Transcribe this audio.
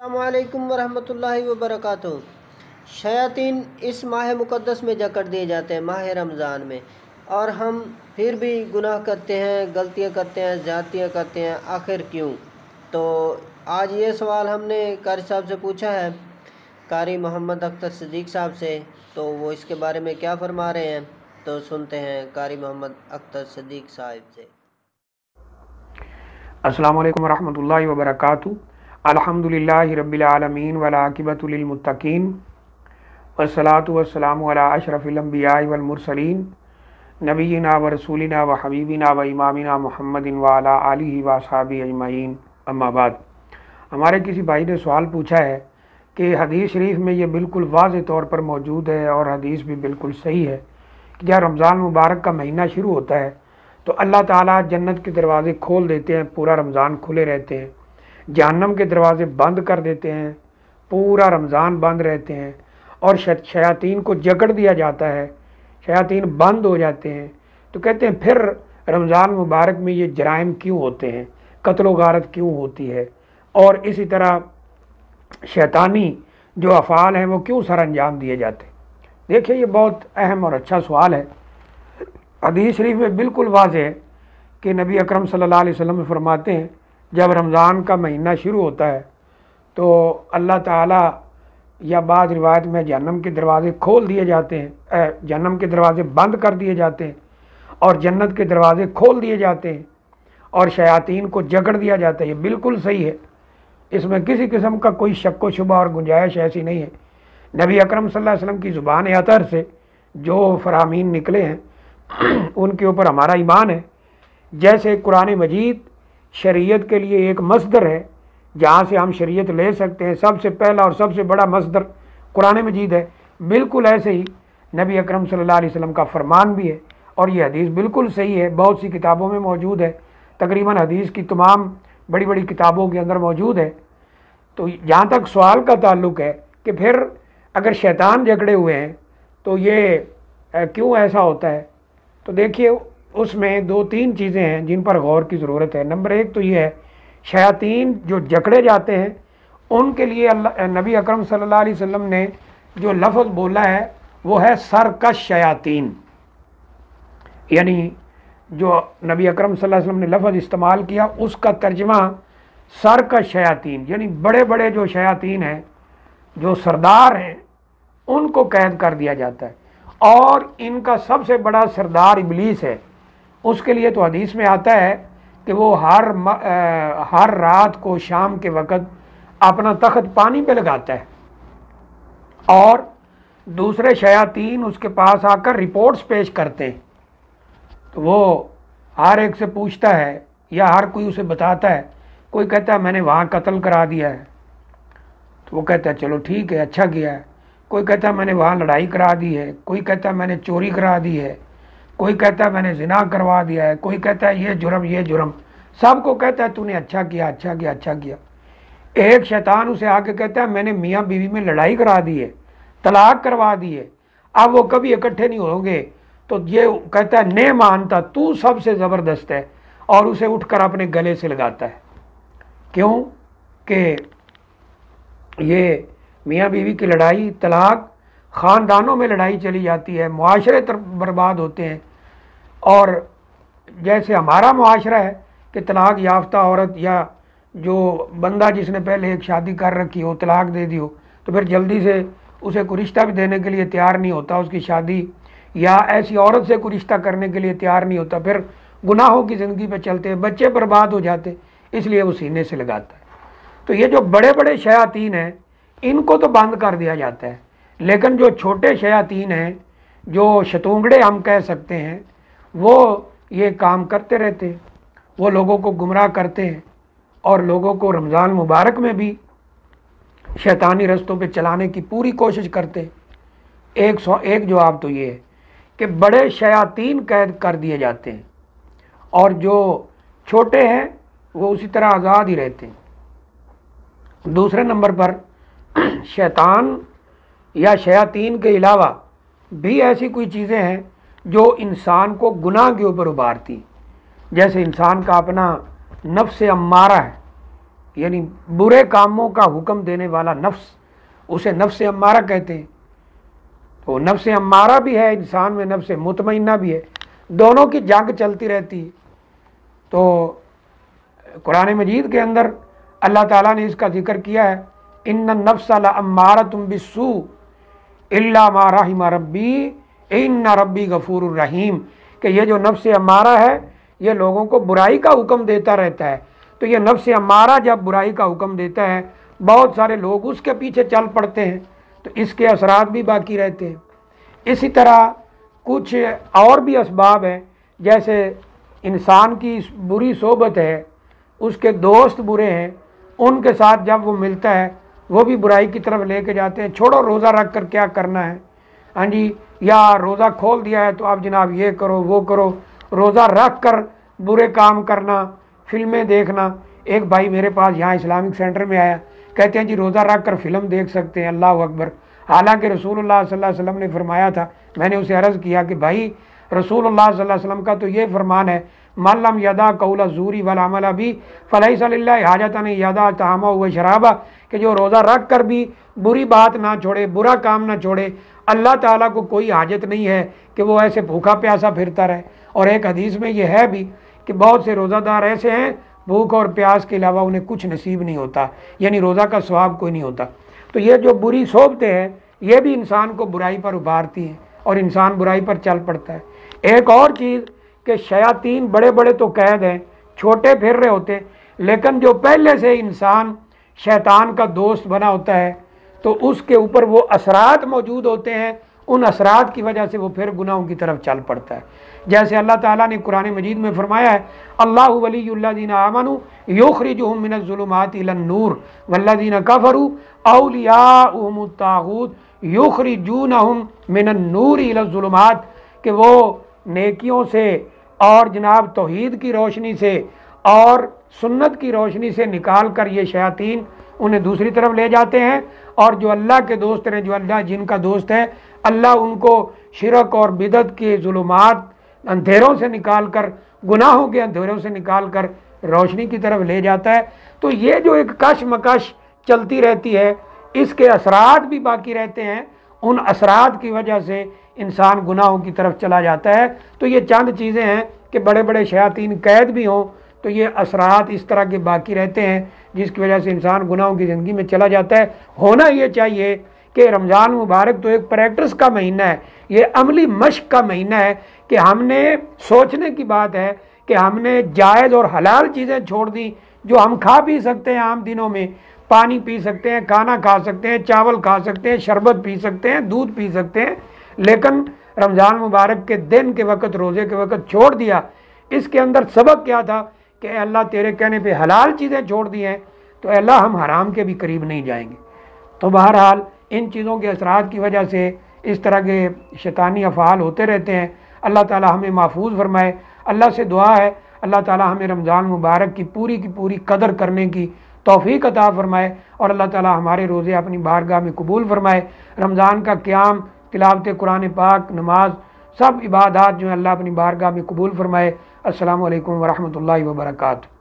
السلام علیکم ورحمۃ اللہ وبرکاتہ۔ شیاطین اس ماہ مقدس میں جکڑ دیے جاتے ہیں، ماہ رمضان میں، اور ہم پھر بھی گناہ کرتے ہیں، غلطیاں کرتے ہیں، زیادتیاں کرتے ہیں، آخر کیوں؟ تو آج یہ سوال ہم نے قاری صاحب سے پوچھا ہے، قاری محمد اختر صدیق صاحب سے، تو وہ اس کے بارے میں کیا فرما رہے ہیں، تو سنتے ہیں قاری محمد اختر صدیق صاحب سے۔ السلام علیکم ورحمۃ اللہ وبرکاتہ۔ الحمدللہ رب العالمین والعاقبۃ للمتقین والصلاۃ والسلام علی اشرف الانبیاء والمرسلین نبینا و رسولنا و حبیبنا و امامنا محمد وعلی آلہ و اصحابہ اجمعین، اما بعد۔ ہمارے کسی بھائی نے سوال پوچھا ہے کہ حدیث شریف میں یہ بالکل واضح طور پر موجود ہے اور حدیث بھی بالکل صحیح ہے کہ جب رمضان مبارک کا مہینہ شروع ہوتا ہے تو اللہ تعالیٰ جنت کے دروازے کھول دیتے ہیں، پورا رمضان کھلے رہتے ہیں، جہنم کے دروازے بند کر دیتے ہیں، پورا رمضان بند رہتے ہیں، اور شیاطین کو جکڑ دیا جاتا ہے، شیاطین بند ہو جاتے ہیں۔ تو کہتے ہیں پھر رمضان مبارک میں یہ جرائم کیوں ہوتے ہیں، قتل و غارت کیوں ہوتی ہے، اور اسی طرح شیطانی جو افعال ہیں وہ کیوں سر انجام دیے جاتے ہیں؟ دیکھیں، یہ بہت اہم اور اچھا سوال ہے۔ حدیث شریف میں بالکل واضح ہے کہ نبی اکرم صلی اللہ علیہ وسلم فرماتے ہیں جب رمضان کا مہینہ شروع ہوتا ہے تو اللہ تعالیٰ یا بعض روایت میں جہنم کے دروازے کھول دیے جاتے ہیں، جہنم کے دروازے بند کر دیے جاتے ہیں اور جنت کے دروازے کھول دیے جاتے ہیں اور شیاطین کو جکڑ دیا جاتا ہے۔ یہ بالکل صحیح ہے، اس میں کسی قسم کا کوئی شک و شبہ اور گنجائش ایسی نہیں ہے۔ نبی اکرم صلی اللہ علیہ وسلم کی زبان اطہر سے جو فرامین نکلے ہیں ان کے اوپر ہمارا ایمان ہے۔ جیسے قرآن مجید شریعت کے لیے ایک مصدر ہے جہاں سے ہم شریعت لے سکتے ہیں، سب سے پہلا اور سب سے بڑا مصدر قرآن مجید ہے، بالکل ایسے ہی نبی اکرم صلی اللہ علیہ وسلم کا فرمان بھی ہے، اور یہ حدیث بالکل صحیح ہے، بہت سی کتابوں میں موجود ہے، تقریباً حدیث کی تمام بڑی بڑی کتابوں کے اندر موجود ہے۔ تو جہاں تک سوال کا تعلق ہے کہ پھر اگر شیطان جکڑے ہوئے ہیں تو یہ کیوں ایسا ہوتا ہے، تو دیکھیے اس میں دو تین چیزیں ہیں جن پر غور کی ضرورت ہے۔ نمبر ایک تو یہ ہے، شیاطین جو جکڑے جاتے ہیں ان کے لیے نبی اکرم صلی اللہ علیہ وسلم نے جو لفظ بولا ہے وہ ہے سرکش شیاطین، یعنی جو نبی اکرم صلی اللہ علیہ وسلم نے لفظ استعمال کیا اس کا ترجمہ سرکش شیاطین، یعنی بڑے بڑے جو شیاطین ہیں، جو سردار ہیں، ان کو قید کر دیا جاتا ہے، اور ان کا سب سے بڑا سردار ابلیس ہے۔ اس کے لیے تو حدیث میں آتا ہے کہ وہ ہر رات کو شام کے وقت اپنا تخت پانی پہ لگاتا ہے اور دوسرے شیاطین اس کے پاس آ کر رپورٹس پیش کرتے ہیں، تو وہ ہر ایک سے پوچھتا ہے یا ہر کوئی اسے بتاتا ہے۔ کوئی کہتا ہے میں نے وہاں قتل کرا دیا ہے، تو وہ کہتا ہے چلو ٹھیک ہے، اچھا کیا ہے۔ کوئی کہتا ہے میں نے وہاں لڑائی کرا دی ہے، کوئی کہتا ہے میں نے چوری کرا دی ہے، کوئی کہتا ہے میں نے زنا کروا دیا ہے، کوئی کہتا ہے یہ جرم، سب کو کہتا ہے تو نے اچھا کیا، اچھا کیا، اچھا کیا۔ ایک شیطان اسے آ کے کہتا ہے میں نے میاں بیوی میں لڑائی کرا دی ہے، طلاق کروا دی ہے، اب وہ کبھی اکٹھے نہیں ہوں گے، تو یہ کہتا ہے نہیں مانتا، تو سب سے زبردست ہے، اور اسے اٹھ کر اپنے گلے سے لگاتا ہے۔ کیوں کہ یہ میاں بیوی کی لڑائی، طلاق، خاندانوں میں لڑائی چلی جاتی ہے، معاشرے برباد ہوتے ہیں، اور جیسے ہمارا معاشرہ ہے کہ طلاق یافتہ عورت یا جو بندہ جس نے پہلے ایک شادی کر رکھی ہو طلاق دے دی ہو تو پھر جلدی سے اسے کوئی رشتہ بھی دینے کے لیے تیار نہیں ہوتا، اس کی شادی یا ایسی عورت سے کوئی رشتہ کرنے کے لیے تیار نہیں ہوتا، پھر گناہوں کی زندگی پہ چلتے ہیں، بچے برباد ہو جاتے، اس لیے وہ سینے سے لگاتا ہے۔ تو یہ جو بڑے بڑے شیاطین ہیں ان کو تو بند کر دیا جاتا ہے، لیکن جو چھوٹے شیاطین ہیں، جو شتونگڑے ہم کہہ سکتے ہیں، وہ یہ کام کرتے رہتے ہیں، وہ لوگوں کو گمراہ کرتے ہیں اور لوگوں کو رمضان مبارک میں بھی شیطانی رستوں پہ چلانے کی پوری کوشش کرتے ہیں۔ ایک جواب تو یہ ہے کہ بڑے شیاطین قید کر دیے جاتے ہیں اور جو چھوٹے ہیں وہ اسی طرح آزاد ہی رہتے ہیں۔ دوسرے نمبر پر شیطان یا شیاطین کے علاوہ بھی ایسی کوئی چیزیں ہیں جو انسان کو گناہ کے اوپر ابھارتی، جیسے انسان کا اپنا نفس امارہ ہے، یعنی برے کاموں کا حکم دینے والا نفس، اسے نفس امارہ کہتے ہیں۔ تو نفس امارہ بھی ہے انسان میں، نفس مطمئنہ بھی ہے، دونوں کی جنگ چلتی رہتی ہے۔ تو قرآن مجید کے اندر اللہ تعالیٰ نے اس کا ذکر کیا ہے، ان النفس لامارۃ بالسوء الا ما رحم ربی ان ربی غفور الرحیم، کہ یہ جو نفس امارہ ہے یہ لوگوں کو برائی کا حکم دیتا رہتا ہے۔ تو یہ نفس امارہ جب برائی کا حکم دیتا ہے، بہت سارے لوگ اس کے پیچھے چل پڑتے ہیں، تو اس کے اثرات بھی باقی رہتے ہیں۔ اسی طرح کچھ اور بھی اسباب ہیں، جیسے انسان کی بری صحبت ہے، اس کے دوست برے ہیں، ان کے ساتھ جب وہ ملتا ہے وہ بھی برائی کی طرف لے کے جاتے ہیں، چھوڑو روزہ رکھ کر کیا کرنا ہے، ہاں جی، یا روزہ کھول دیا ہے تو اب جناب یہ کرو وہ کرو، روزہ رکھ کر برے کام کرنا، فلمیں دیکھنا۔ ایک بھائی میرے پاس یہاں اسلامک سینٹر میں آیا، کہتے ہیں جی روزہ رکھ کر فلم دیکھ سکتے ہیں، اللہ اکبر، حالانکہ رسول اللہ صلی اللہ علیہ وسلم نے فرمایا تھا۔ میں نے اسے عرض کیا کہ بھائی رسول اللہ صلی اللہ علیہ وسلم کا تو یہ فرمان ہے، من لم یدع قول الزور والعمل بہ فلیس للہ حاجۃ ان یدع طعامہ وشرابہ، کہ جو روزہ رکھ کر بھی بری بات نہ چھوڑے، برا کام نہ چھوڑے، اللہ تعالیٰ کو کوئی حاجت نہیں ہے کہ وہ ایسے بھوکا پیاسا پھرتا رہے۔ اور ایک حدیث میں یہ ہے بھی کہ بہت سے روزہ دار ایسے ہیں بھوک اور پیاس کے علاوہ انہیں کچھ نصیب نہیں ہوتا، یعنی روزہ کا ثواب کوئی نہیں ہوتا۔ تو یہ جو بری صحبتیں ہیں یہ بھی انسان کو برائی پر ابھارتی ہیں اور انسان برائی پر چل پڑتا ہے۔ ایک اور چیز کہ شیاطین بڑے بڑے تو قید ہیں، چھوٹے پھر رہے ہوتے ہیں، لیکن جو پہلے سے انسان شیطان کا دوست بنا ہوتا ہے تو اس کے اوپر وہ اثرات موجود ہوتے ہیں، ان اثرات کی وجہ سے وہ پھر گناہوں کی طرف چل پڑتا ہے۔ جیسے اللہ تعالیٰ نے قرآن مجید میں فرمایا ہے، اللہ ولی الذین آمنوا یخرجہم من الظلمات الی النور والذین کفروا اولیاؤہم الطاغوت یخرجونہم من النور الی الظلمات، کہ وہ نیکیوں سے اور جناب توحید کی روشنی سے اور سنت کی روشنی سے نکال کر یہ شیاطین انہیں دوسری طرف لے جاتے ہیں، اور جو اللہ کے دوست ہیں، جو اللہ جن کا دوست ہے، اللہ ان کو شرک اور بدعت کے ظلمات اندھیروں سے نکال کر، گناہوں کے اندھیروں سے نکال کر روشنی کی طرف لے جاتا ہے۔ تو یہ جو ایک کش مکش چلتی رہتی ہے، اس کے اثرات بھی باقی رہتے ہیں، ان اثرات کی وجہ سے انسان گناہوں کی طرف چلا جاتا ہے۔ تو یہ چند چیزیں ہیں کہ بڑے بڑے شیاطین قید بھی ہوں تو یہ اثرات اس طرح کے باقی رہتے ہیں، جس کی وجہ سے انسان گناہوں کی زندگی میں چلا جاتا ہے۔ ہونا یہ چاہیے کہ رمضان مبارک تو ایک پریکٹس کا مہینہ ہے، یہ عملی مشق کا مہینہ ہے، کہ ہم نے سوچنے کی بات ہے کہ ہم نے جائز اور حلال چیزیں چھوڑ دیں جو ہم کھا پی سکتے ہیں عام دنوں میں، پانی پی سکتے ہیں، کھانا کھا سکتے ہیں، چاول کھا سکتے ہیں، شربت پی سکتے ہیں، دودھ پی سکتے ہیں، لیکن رمضان مبارک کے دن کے وقت، روزے کے وقت چھوڑ دیا۔ اس کے اندر سبق کیا تھا کہ اے اللہ تیرے کہنے پہ حلال چیزیں چھوڑ دی ہیں تو اے اللہ ہم حرام کے بھی قریب نہیں جائیں گے۔ تو بہرحال ان چیزوں کے اثرات کی وجہ سے اس طرح کے شیطانی افعال ہوتے رہتے ہیں۔ اللہ تعالی ہمیں محفوظ فرمائے۔ اللہ سے دعا ہے اللہ تعالی ہمیں رمضان مبارک کی پوری قدر کرنے کی توفیق عطا فرمائے، اور اللہ تعالی ہمارے روزے اپنی بارگاہ میں قبول فرمائے۔ رمضان کا قیام، تلاوت قرآن پاک، نماز، سب عبادات جو ہیں اللہ اپنی بارگاہ میں قبول فرمائے۔ السلام علیکم ورحمۃ اللہ وبرکاتہ۔